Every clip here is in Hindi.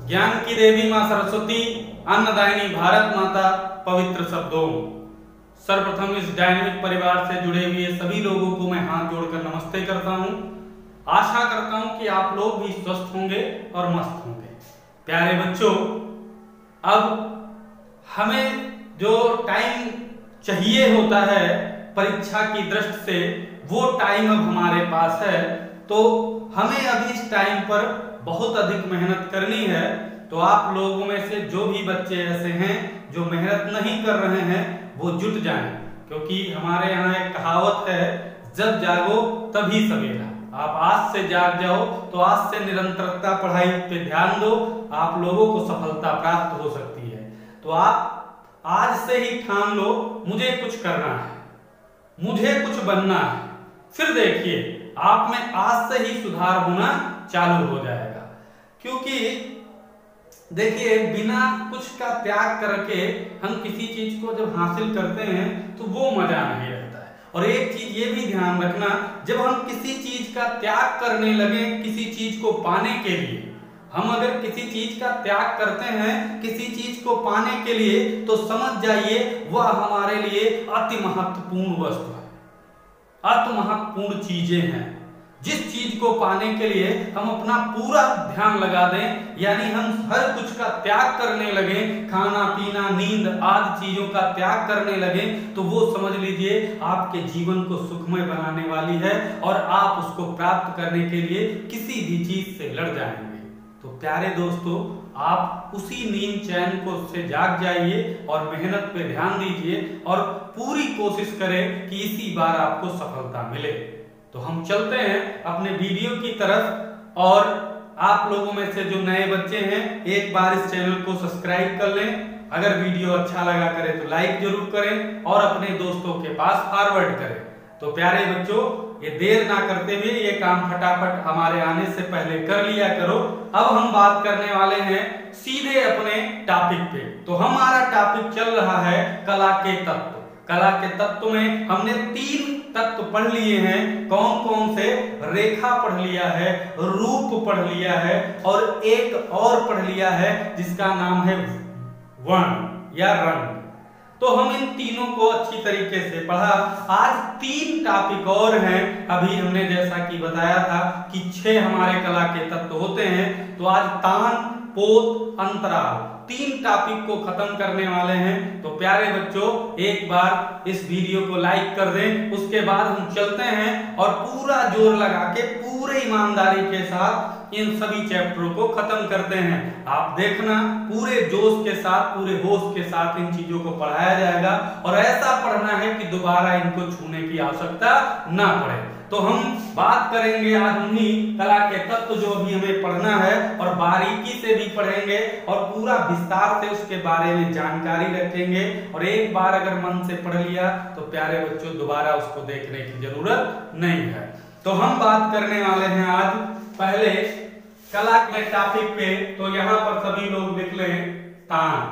ज्ञान की देवी मां सरस्वती, अन्नदायिनी भारत माता, पवित्र शब्दों। सर्वप्रथम इस डायनेमिक परिवार से जुड़े हुए सभी लोगों को मैं हाथ जोड़कर नमस्ते करता हूं। आशा करता हूं कि आप लोग भी स्वस्थ होंगे और मस्त होंगे। प्यारे बच्चों, अब हमें जो टाइम चाहिए होता है परीक्षा की दृष्टि से, वो टाइम अब हमारे पास है। तो हमें अभी इस टाइम पर बहुत अधिक मेहनत करनी है। तो आप लोगों में से जो भी बच्चे ऐसे हैं जो मेहनत नहीं कर रहे हैं, वो जुट जाएं, क्योंकि हमारे यहाँ एक कहावत है, जब जागो तभी सवेरा। आप आज से जाग जाओ तो आज से निरंतरता पढ़ाई पे ध्यान दो, आप लोगों को सफलता प्राप्त हो सकती है। तो आप आज से ही ठान लो, मुझे कुछ करना है, मुझे कुछ बनना है। फिर देखिए आप में आज से ही सुधार होना चालू हो जाएगा। क्योंकि देखिए, बिना कुछ का त्याग करके हम किसी चीज को जब हासिल करते हैं तो वो मजा नहीं रहता है। और एक चीज ये भी ध्यान रखना, जब हम किसी चीज का त्याग करने लगे किसी चीज को पाने के लिए, हम अगर किसी चीज का त्याग करते हैं किसी चीज को पाने के लिए, तो समझ जाइए वह हमारे लिए अति महत्वपूर्ण वस्तु है, अति महत्वपूर्ण चीजें हैं। जिस चीज को पाने के लिए हम अपना पूरा ध्यान लगा दें, यानी हम हर कुछ का त्याग करने लगे, खाना पीना नींद आदि चीजों का त्याग करने लगे, तो वो समझ लीजिए आपके जीवन को सुखमय बनाने वाली है और आप उसको प्राप्त करने के लिए किसी भी चीज से लड़ जाएंगे। तो प्यारे दोस्तों, आप उसी नींद चैन को से जाग जाइए और मेहनत पे ध्यान दीजिए और पूरी कोशिश करें कि इसी बार आपको सफलता मिले। तो हम चलते हैं अपने वीडियो की तरफ। और आप लोगों में से जो नए बच्चे हैं, एक बार इस चैनल को सब्सक्राइब कर लें। अगर वीडियो अच्छा लगा करे तो लाइक जरूर करें और अपने दोस्तों के पास फॉरवर्ड करें। तो प्यारे बच्चों, ये देर ना करते हुए ये काम फटाफट हमारे आने से पहले कर लिया करो। अब हम बात करने वाले हैं सीधे अपने टॉपिक पे। तो हमारा टॉपिक चल रहा है कला के तत्व। कला के तत्व में हमने 3 तत्व पढ़ लिए हैं। कौन कौन से? रेखा पढ़ लिया है, रूप पढ़ लिया है और एक और पढ़ लिया है जिसका नाम है वर्ण या रंग। तो हम इन तीनों को अच्छी तरीके से पढ़ा। आज 3 टॉपिक और हैं। अभी हमने जैसा कि बताया था कि 6 हमारे कला के तत्व होते हैं। तो आज तान, पोत, अंतराल 3 टॉपिक को खत्म करने वाले हैं। तो प्यारे बच्चों, एक बार इस वीडियो को लाइक कर दें। उसके बाद हम चलते हैं और पूरा जोर लगा के पूरे ईमानदारी के साथ इन सभी चैप्टरों को खत्म करते हैं। आप देखना, पूरे जोश के साथ, पूरे होश के साथ इन चीजों को पढ़ाया जाएगा और ऐसा पढ़ना है कि दोबारा इनको छूने की आवश्यकता ना पड़े। तो हम बात करेंगे आज उन्हीं कला के तत्व जो अभी हमें पढ़ना है और बारीकी से भी पढ़ेंगे और पूरा विस्तार से उसके बारे में जानकारी रखेंगे। और एक बार अगर मन से पढ़ लिया तो प्यारे बच्चों दोबारा उसको देखने की जरूरत नहीं है। तो हम बात करने वाले हैं आज पहले कला के टॉपिक पे। तो यहां पर सभी लोग लिख लें तान।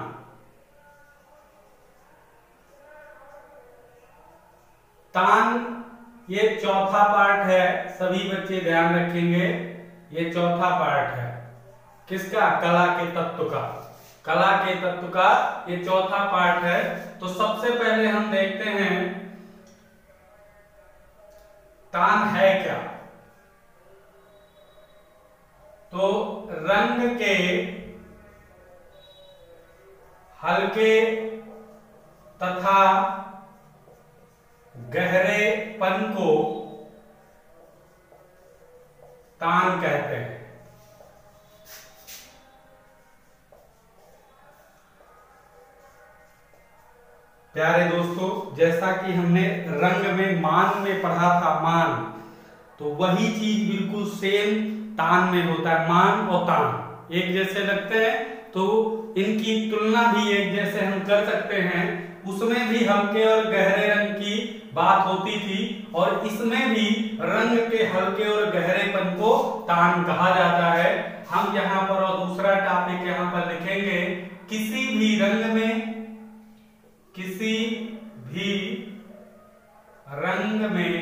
तान ये चौथा पार्ट है, सभी बच्चे ध्यान रखेंगे। ये चौथा पार्ट है किसका? कला के तत्व का। कला के तत्व का ये चौथा पार्ट है। तो सबसे पहले हम देखते हैं तान है क्या। तो रंग के हल्के तथा गहरेपन को तान कहते हैं। प्यारे दोस्तों, जैसा कि हमने रंग में मान में पढ़ा था, मान, तो वही चीज बिल्कुल सेम तान में होता है। मान और तान एक जैसे लगते हैं, तो इनकी तुलना भी एक जैसे हम कर सकते हैं। उसमें भी हल्के और गहरे रंग की बात होती थी और इसमें भी रंग के हल्के और गहरेपन को तान कहा जाता है। हम यहाँ पर और दूसरा टॉपिक यहाँ पर लिखेंगे, किसी भी रंग में, किसी भी रंग में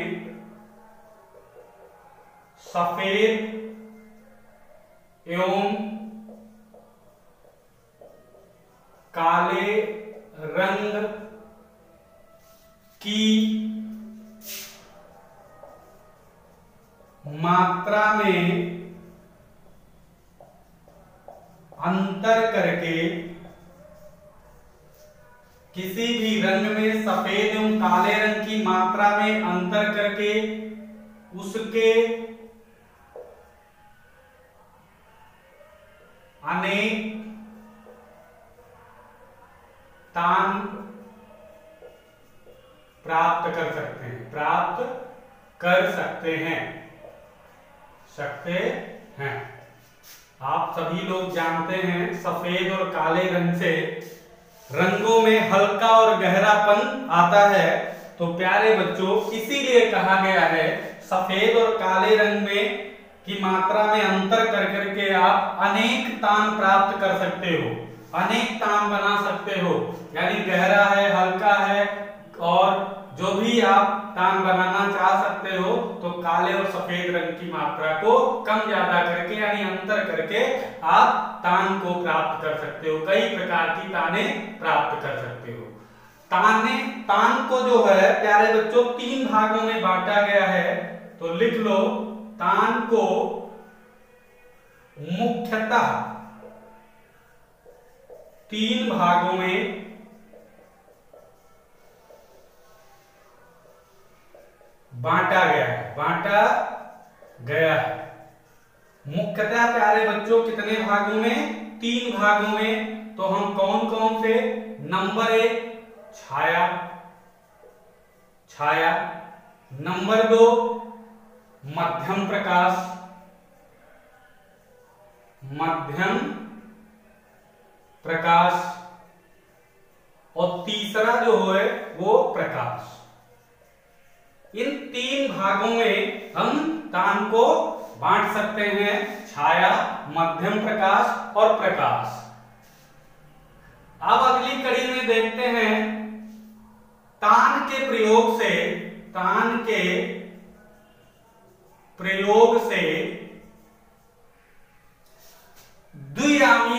सफेद एवं काले रंग की मात्रा में अंतर करके, किसी भी रंग में सफेद एवं काले रंग की मात्रा में अंतर करके उसके अनेक तान प्राप्त कर सकते हैं, प्राप्त कर सकते हैं। आप सभी लोग जानते हैं सफेद और काले रंग से रंगों में हल्का और गहरापन आता है। तो प्यारे बच्चों, इसीलिए कहा गया है सफेद और काले रंग में की मात्रा में अंतर कर करके आप अनेक तान प्राप्त कर सकते हो, अनेक तान बना सकते हो। यानी गहरा है, हल्का है, और जो भी आप तान बनाना चाह सकते हो तो काले और सफेद रंग की मात्रा को कम ज्यादा करके यानी अंतर करके आप तान को प्राप्त कर सकते हो। कई प्रकार की ताने प्राप्त कर सकते हो। तान को जो है प्यारे बच्चों 3 भागों में बांटा गया है। तो लिख लो, तान को मुख्यतः 3 भागों में बांटा गया है। मुख्यतः प्यारे बच्चों कितने भागों में? 3 भागों में। तो हम कौन कौन से? नंबर 1 छाया, नंबर 2 मध्यम प्रकाश, और तीसरा जो है वो प्रकाश। इन 3 भागों में हम तान को बांट सकते हैं, छाया, मध्यम प्रकाश और प्रकाश। अब अगली कड़ी में देखते हैं तान के प्रयोग से द्विआमी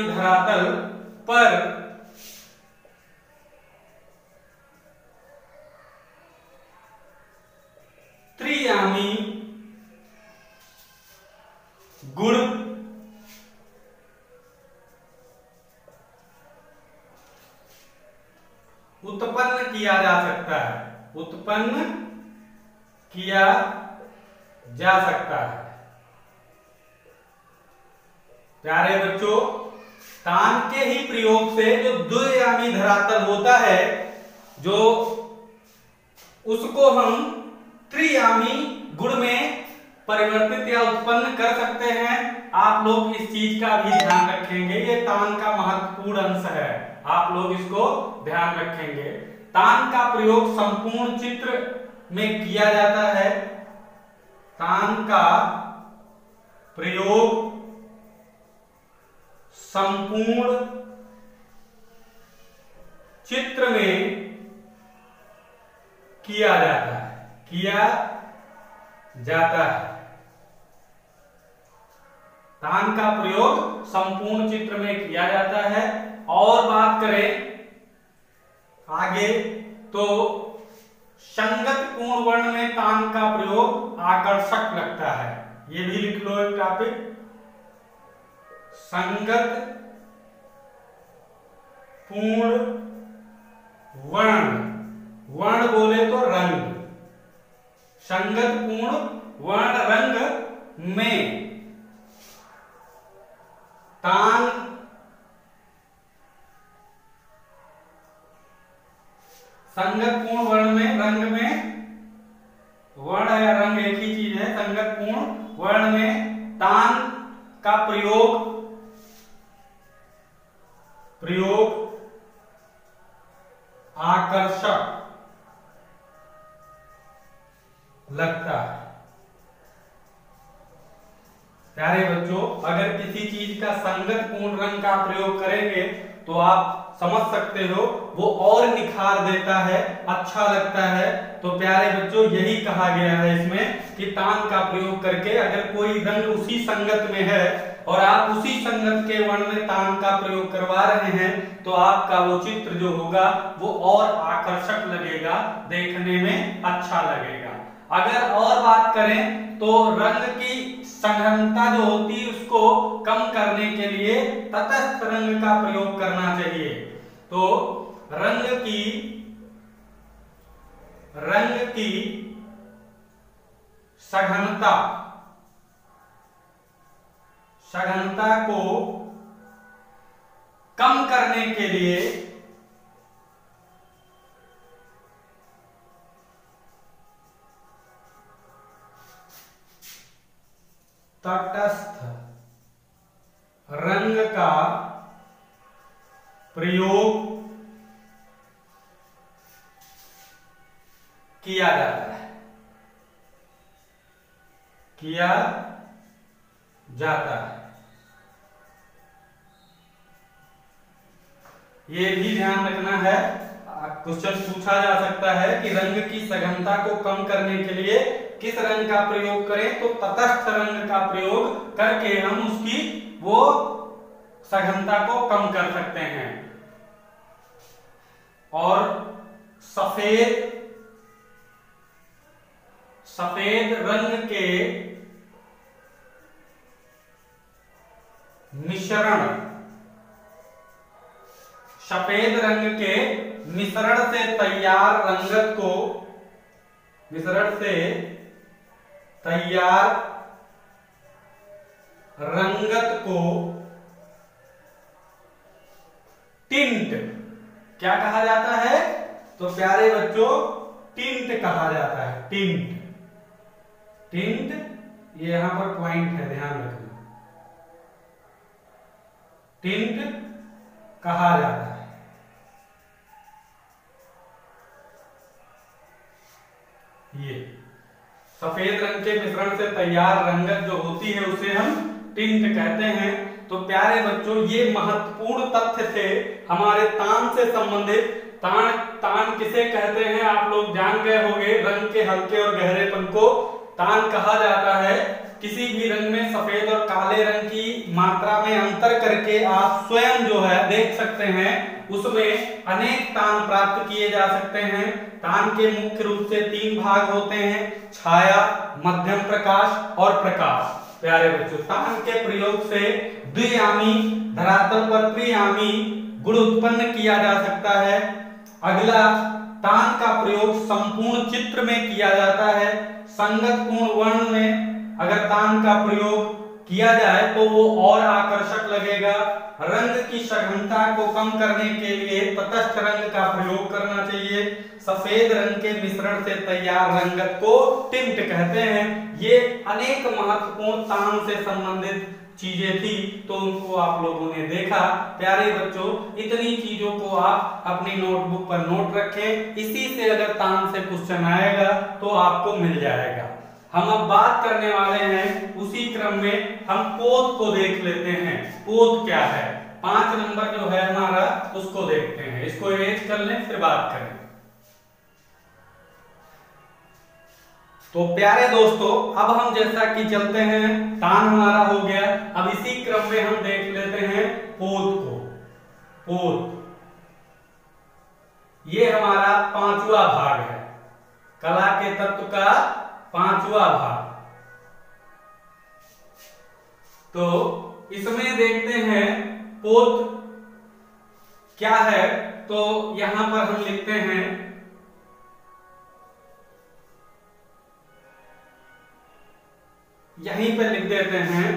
धरातल पर त्रिआमी गुण उत्पन्न किया जा सकता है। प्यारे बच्चों, तान के ही प्रयोग से जो द्विआमी धरातल होता है, जो उसको हम त्रिआमी गुण में परिवर्तित या उत्पन्न कर सकते हैं। आप लोग इस चीज का भी ध्यान रखेंगे, ये तान का महत्वपूर्ण अंश है, आप लोग इसको ध्यान रखेंगे। तान का प्रयोग संपूर्ण चित्र में किया जाता है। तान का प्रयोग संपूर्ण चित्र में किया जाता है। तान का प्रयोग संपूर्ण चित्र में किया जाता है। और बात करें आगे तो संगत पूर्ण वर्ण में तान का प्रयोग आकर्षक लगता है। ये भी लिख लो एक टॉपिक, संगत पूर्ण वर्ण बोले तो रंग, संगत पूर्ण वर्ण रंग में तान संगत पूर्ण वर्ण में, रंग में, वर्ण या रंग एक ही चीज है। संगत पूर्ण वर्ण में तान का प्रयोग आकर्षक लगता है। प्यारे बच्चों, अगर किसी चीज का संगत पूर्ण रंग का प्रयोग करेंगे तो आप समझ सकते हो वो और निखार देता है, अच्छा लगता है। तो प्यारे बच्चों यही कहा गया है इसमें कि तान का प्रयोग करके अगर कोई रंग उसी संगत में है और आप उसी संगत के वर्ण में तान का प्रयोग करवा रहे हैं तो आपका वो चित्र जो होगा वो और आकर्षक लगेगा, देखने में अच्छा लगेगा। अगर और बात करें तो रंग की सघनता जो होती है उसको कम करने के लिए तटस्थ रंग का प्रयोग करना चाहिए। तो रंग की सघनता को कम करने के लिए तटस्थ रंग का प्रयोग किया जाता है, किया जाता है। ये भी ध्यान रखना है, क्वेश्चन पूछा जा सकता है कि रंग की सघनता को कम करने के लिए किस रंग का प्रयोग करें, तो तटस्थ रंग का प्रयोग करके हम उसकी वो सघनता को कम कर सकते हैं। और सफेद रंग के मिश्रण से तैयार रंगत को टिंट क्या कहा जाता है, तो प्यारे बच्चों टिंट कहा जाता है। टिंट ये यहां पर पॉइंट है, ध्यान रखना, टिंट कहा जाता है। ये सफेद रंग के मिश्रण से तैयार रंगत जो होती है उसे हम टिंट कहते हैं। तो प्यारे बच्चों ये महत्वपूर्ण तथ्य थे हमारे तान से संबंधित। तान किसे कहते हैं आप लोग जान गए होंगे, रंग के हल्के और गहरेपन को तान कहा जाता है। किसी भी रंग में सफेद और काले रंग की मात्रा में अंतर करके आप स्वयं जो है देख सकते हैं, उसमें अनेक तान प्राप्त किए जा सकते हैं। तान के मुख्य रूप से 3 भाग होते हैं, छाया, मध्यम प्रकाश और प्रकाश। प्यारे बच्चों तान के प्रयोग से द्वियामी धरातल पर त्रियामी गुण उत्पन्न किया जा सकता है। अगला तान का प्रयोग संपूर्ण चित्र में किया जाता है। संगत पूर्ण वर्ण में अगर तान का प्रयोग किया जाए तो वो और आकर्षक लगेगा। रंग की सघनता को कम करने के लिए तटस्थ रंग का प्रयोग करना चाहिए। सफेद रंग के मिश्रण से तैयार रंगत को टिंट कहते हैं। ये अनेक महत्वपूर्ण तान से संबंधित चीजें थी, तो उनको आप लोगों ने देखा। प्यारे बच्चों इतनी चीजों को आप अपनी नोटबुक पर नोट रखें, इसी से अगर तान से क्वेश्चन आएगा तो आपको मिल जाएगा। हम अब बात करने वाले हैं, उसी क्रम में हम पोत को देख लेते हैं। पोत क्या है, 5 नंबर जो है हमारा उसको देखते हैं। इसको इरेज कर लें फिर बात करें। तो प्यारे दोस्तों अब हम जैसा कि चलते हैं, तान हमारा हो गया, अब इसी क्रम में हम देख लेते हैं पोत को। पोत ये हमारा 5वां भाग है, कला के तत्व का 5वां भाग। तो इसमें देखते हैं पोत क्या है, तो यहां पर हम लिखते हैं यहीं पे लिख देते हैं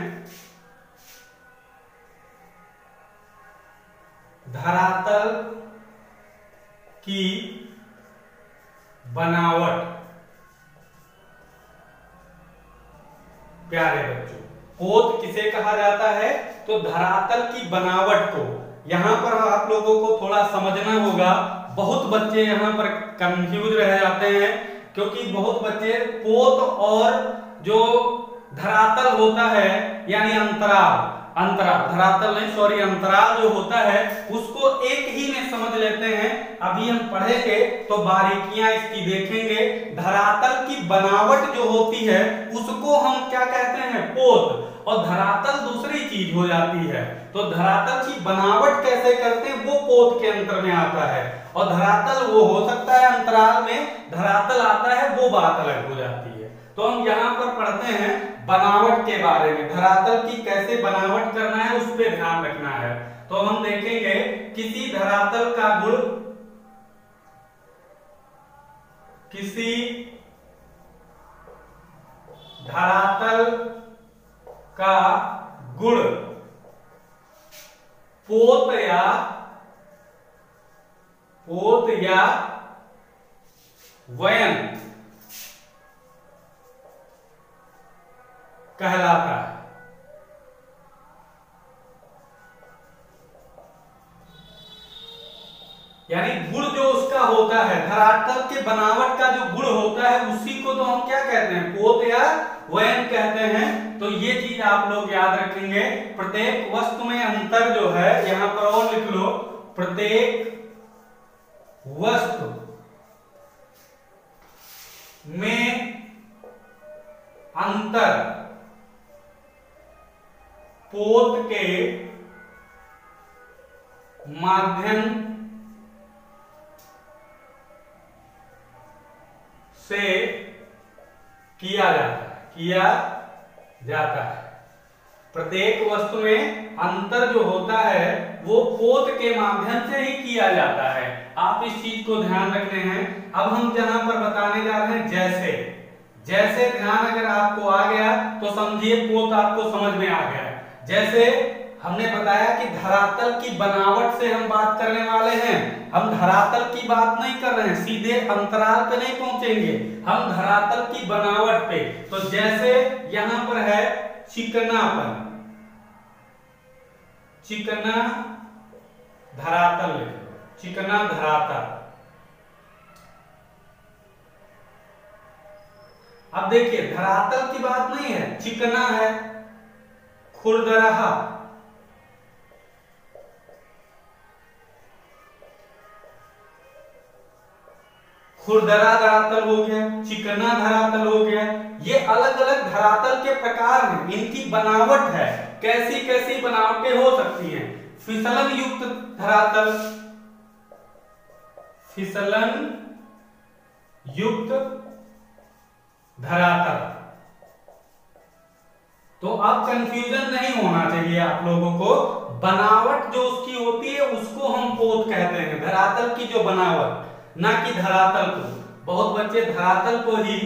धरातल की बनावट। प्यारे बच्चों पोत किसे कहा जाता है, तो धरातल की बनावट को। यहां पर आप लोगों को थोड़ा समझना होगा, बहुत बच्चे यहां पर कंफ्यूज रह जाते हैं, क्योंकि बहुत बच्चे पोत और जो धरातल होता है यानी अंतराल, अंतराल, धरातल नहीं सॉरी, अंतराल जो होता है उसको एक ही में समझ लेते हैं। अभी हम पढ़ेंगे तो बारीकियां इसकी देखेंगे। धरातल की बनावट जो होती है उसको हम क्या कहते हैं, पोत, और धरातल दूसरी चीज हो जाती है। तो धरातल की बनावट कैसे करते हैं वो पोत के अंतर में आता है, और धरातल वो हो सकता है अंतराल में धरातल आता है, वो बात अलग हो जाती है। तो हम यहाँ पर पढ़ते हैं बनावट के बारे में, धरातल की कैसे बनावट करना है उस पर ध्यान रखना है। तो हम देखेंगे किसी धरातल का गुण, किसी धरातल का गुण पोत या वयन कहलाता है। यानी गुण जो उसका होता है, धरातल के बनावट का जो गुण होता है उसी को तो हम क्या कहते हैं, पोत या वयन कहते हैं। तो ये चीज आप लोग याद रखेंगे। प्रत्येक वस्तु में अंतर जो है, यहां पर और लिख लो, प्रत्येक वस्तु में अंतर पोत के माध्यम से किया जाता है। प्रत्येक वस्तु में अंतर जो होता है वो पोत के माध्यम से ही किया जाता है। आप इस चीज को ध्यान रखते हैं। अब हम जहां पर बताने जा रहे हैं जैसे ध्यान अगर आपको आ गया तो समझिए पोत आपको समझ में आ गया। जैसे हमने बताया कि धरातल की बनावट से हम बात करने वाले हैं, हम धरातल की बात नहीं कर रहे हैं, सीधे अंतराल पे नहीं पहुंचेंगे, हम धरातल की बनावट पे। तो जैसे यहां पर है चिकनापन, चिकना धरातल, चिकना धरातल। अब देखिए धरातल की बात नहीं है, चिकना है, खुरदराहा, खुरदरा धरातल हो गया, चिकना धरातल हो गया। ये अलग अलग धरातल के प्रकार हैं, इनकी बनावट है, कैसी कैसी बनावटें हो सकती हैं। फिसलन युक्त धरातल, फिसलन युक्त धरातल। तो अब कंफ्यूजन नहीं होना चाहिए आप लोगों को। बनावट जो उसकी होती है उसको हम पोत कहते हैं, धरातल की जो बनावट, ना कि धरातल को। बहुत बच्चे धरातल को ही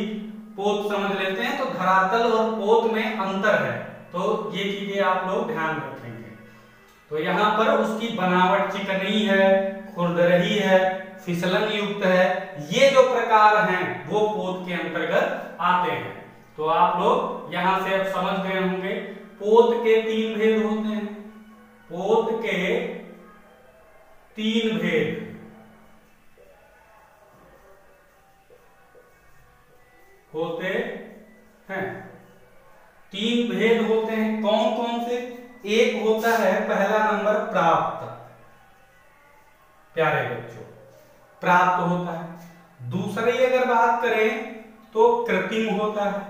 पोत समझ लेते हैं, तो धरातल और पोत में अंतर है। तो ये चीजें आप लोग ध्यान रखेंगे। तो यहाँ पर उसकी बनावट चिकनी है, खुरदरही है, फिसलन युक्त है, ये जो प्रकार हैं वो पोत के अंतर्गत आते हैं। तो आप लोग यहां से अब समझ गए होंगे पोत के 3 भेद होते हैं, पोत के 3 भेद होते हैं। 3 भेद होते हैं, कौन कौन से? एक होता है पहला नंबर प्राप्त, प्यारे बच्चों, प्राप्त होता है। दूसरी अगर बात करें तो कृत्रिम होता है,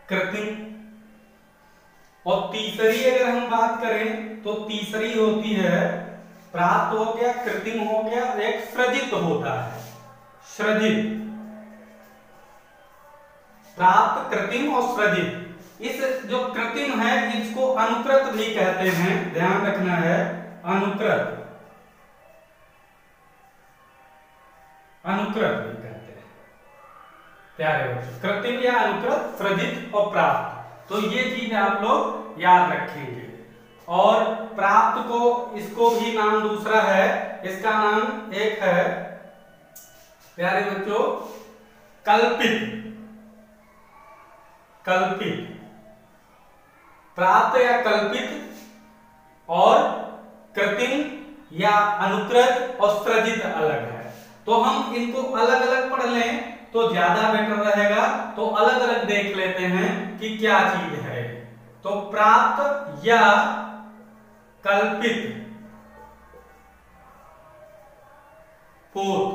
कृत्रिम। और तीसरी अगर हम बात करें तो तीसरी होती है, प्राप्त हो गया, कृत्रिम हो गया, एक सृजित होता है, सृजित। प्राप्त, कृत्रिम और सृजित। इस जो कृत्रिम है इसको अनुकृत भी कहते हैं, ध्यान रखना है, अनुकृत, अनुकृत भी कहते हैं प्यारे बच्चों। कृत्रिम या अनुकृत, सृजित और प्राप्त। तो ये चीज आप लोग याद रखेंगे। और प्राप्त को, इसको भी नाम दूसरा है, इसका नाम एक है प्यारे बच्चों कल्पित, कल्पित। प्राप्त या कल्पित और कृत्रिम या अनुकृत और सृजित अलग है। तो हम इनको अलग अलग पढ़ लें तो ज्यादा बेटर रहेगा। तो अलग अलग देख लेते हैं कि क्या चीज है। तो प्राप्त या कल्पित पोत,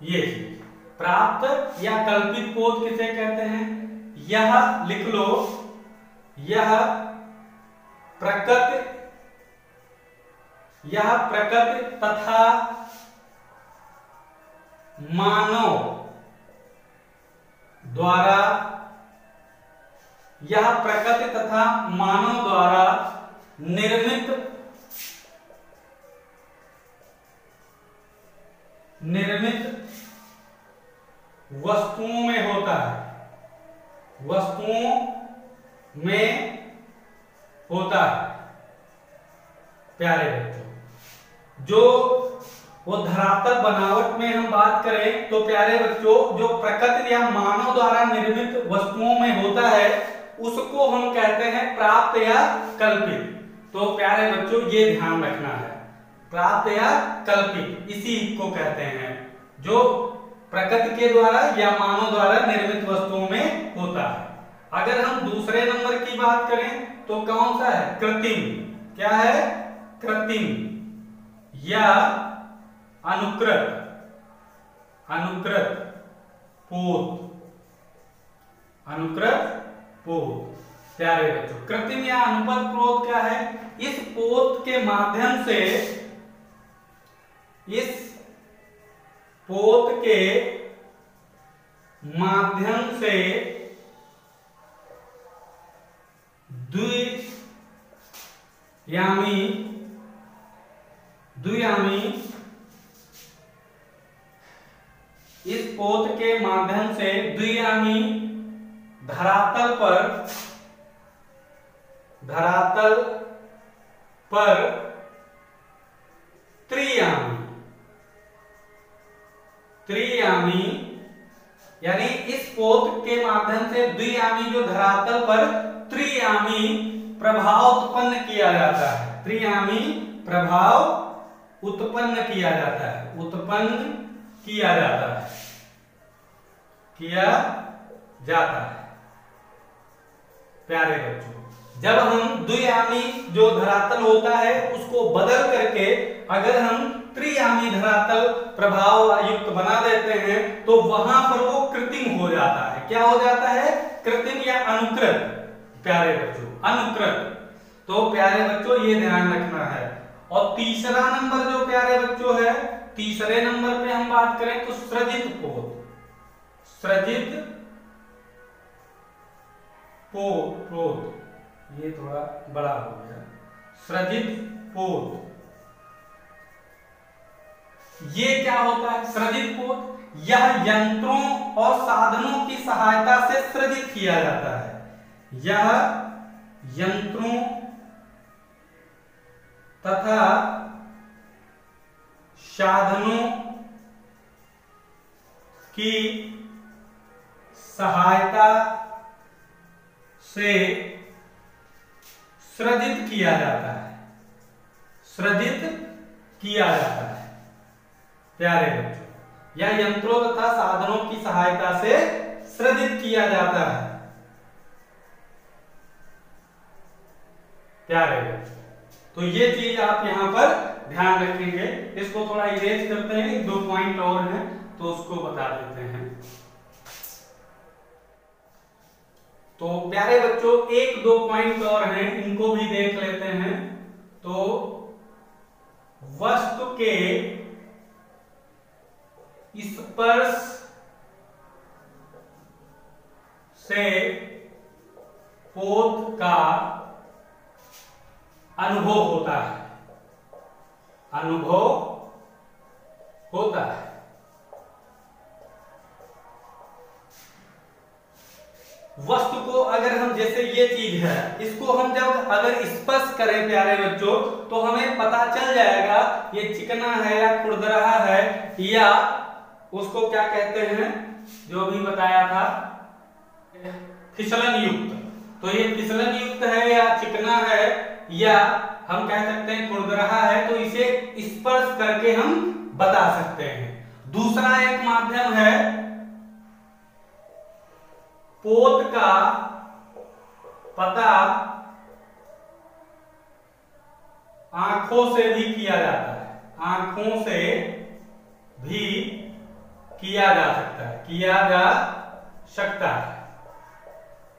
ये चीज प्राप्त या कल्पित पोत किसे कहते हैं? यह लिख लो, यह प्रकृति तथा मानव द्वारा, यह प्रकृति तथा मानव द्वारा निर्मित वस्तुओं में होता है, वस्तुओं में होता है। प्यारे बच्चों, जो वो धरातल बनावट में हम बात करें तो प्यारे बच्चों, जो प्रकृति या मानव द्वारा निर्मित वस्तुओं में होता है उसको हम कहते हैं प्राप्त या कल्पित। तो प्यारे बच्चों ये ध्यान रखना है, प्राप्त या कल्पित इसी को कहते हैं जो प्रकृति के द्वारा या मानव द्वारा निर्मित वस्तुओं में होता है। अगर हम दूसरे नंबर की बात करें तो कौन सा है? कृत्रिम। क्या है? कृत्रिम या अनुकृत पोत, अनुकृत पोत। प्यारे बच्चों, कृत्रिम या अनुकृत पोत क्या है? इस पोत के माध्यम से, इस पोत के माध्यम से द्वियामी इस पोत के माध्यम से द्वियामी धरातल पर त्रियामी यानी इस पोत के माध्यम से द्वियामी जो धरातल पर त्रियामी प्रभाव उत्पन्न किया जाता है, त्रियामी प्रभाव उत्पन्न किया जाता है, किया जाता है। प्यारे बच्चों, जब हम द्वियामी जो धरातल होता है उसको बदल करके अगर हम त्रियामी धरातल प्रभाव युक्त बना देते हैं तो वहां पर वो कृत्रिम हो जाता है। क्या हो जाता है? कृत्रिम या अनुकृत। प्यारे बच्चों, अनुकृत। तो प्यारे बच्चों ये ध्यान रखना है। और तीसरा नंबर जो प्यारे बच्चों है, तीसरे नंबर पे हम बात करें तो सृजित पोत, ये थोड़ा बड़ा हो गया। सृजित पोत ये क्या होता है? सृजित पोत यह यंत्रों और साधनों की सहायता से सृजित किया जाता है। यह यंत्रों तथा साधनों की सहायता से सृजित किया जाता है, सृजित किया जाता है। प्यारे बच्चों, यह यंत्रों तथा साधनों की सहायता से सृजित किया जाता है। प्यारे बच्चों, तो ये चीज आप यहां पर ध्यान रखेंगे। इसको थोड़ा इरेज करते हैं, 1-2 पॉइंट और हैं तो उसको बता देते हैं। तो प्यारे बच्चों 1-2 पॉइंट और हैं, इनको भी देख लेते हैं। तो वस्तु के स्पर्श से पोत का अनुभव होता है, अनुभव होता है। वस्तु को अगर हम, जैसे ये चीज है, इसको हम जब अगर स्पर्श करें प्यारे बच्चों तो हमें पता चल जाएगा ये चिकना है या खुरदरा है या उसको क्या कहते हैं, जो भी बताया था, फिसलन युक्त। तो ये फिसलन युक्त है या चिकना है या हम कह सकते हैं खुरदरा है, तो इसे स्पर्श करके हम बता सकते हैं। दूसरा एक माध्यम है पोत का पता आंखों से भी किया जाता है, आंखों से भी किया जा सकता है।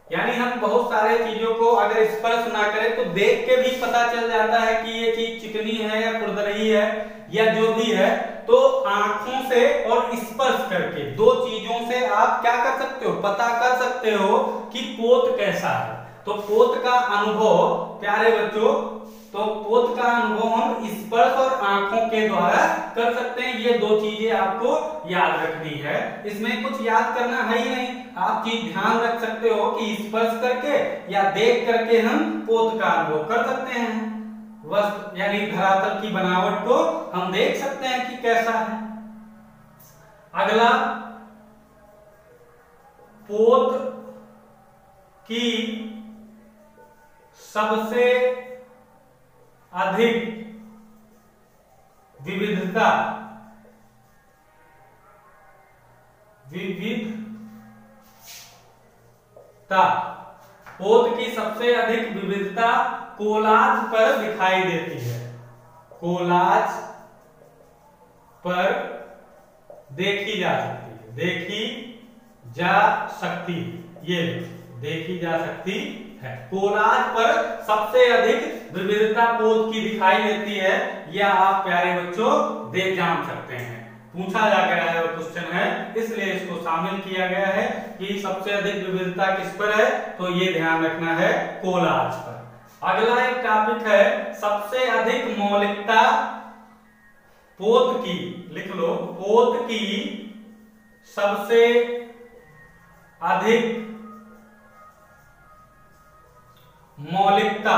यानी हम बहुत सारे चीजों को अगर स्पर्श ना करें तो देख के भी पता चल जाता है कि ये चीज चिकनी है या खुरदरी है या जो भी है। तो आंखों से और स्पर्श करके दो चीजों से आप क्या कर सकते हो, पता कर सकते हो कि पोत कैसा है। तो पोत का अनुभव प्यारे बच्चों, तो पोत का अनुभव हम स्पर्श और आंखों के द्वारा कर सकते हैं। ये दो चीजें आपको याद रखनी है, इसमें कुछ याद करना है ही नहीं। आप चीज ध्यान रख सकते हो कि स्पर्श करके या देख करके हम पोत का अनुभव कर सकते हैं। वस्तु यानी धरातल की बनावट को हम देख सकते हैं कि कैसा है। अगला, पोत की सबसे अधिक विविधता पोत की सबसे अधिक विविधता कोलाज पर दिखाई देती है। कोलाज पर देखी जा सकती ये देखी जा सकती है। कोलाज पर सबसे अधिक विविधता पोत की दिखाई देती है, यह आप प्यारे बच्चों जान सकते हैं। पूछा जा गया है और क्वेश्चन है, इसलिए इसको शामिल किया गया है कि सबसे अधिक विविधता किस पर है, तो ये ध्यान रखना है कोलाज पर। अगला एक टॉपिक है सबसे अधिक मौलिकता पोत की, लिख लो, पोत की सबसे अधिक मौलिकता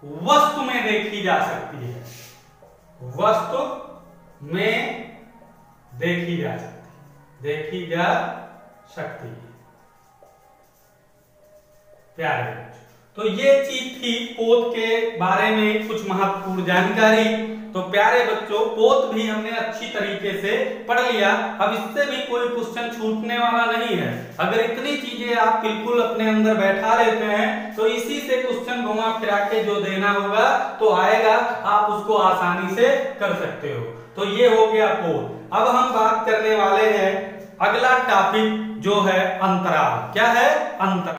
वस्तु में देखी जा सकती है, वस्तु में देखी जा सकती है। प्यारे बच्चों, तो ये चीज थी पोत के बारे में कुछ महत्वपूर्ण जानकारी। तो प्यारे बच्चों, पोत भी हमने अच्छी तरीके से पढ़ लिया। अब इससे भी कोई क्वेश्चन छूटने वाला नहीं है। अगर इतनी चीजें आप बिल्कुल अपने अंदर बैठा लेते हैं तो इसी से क्वेश्चन घुमा फिरा के जो देना होगा तो आएगा, आप उसको आसानी से कर सकते हो। तो ये हो गया पोत। अब हम बात करने वाले हैं अगला टॉपिक जो है अंतराल। क्या है? अंतराल।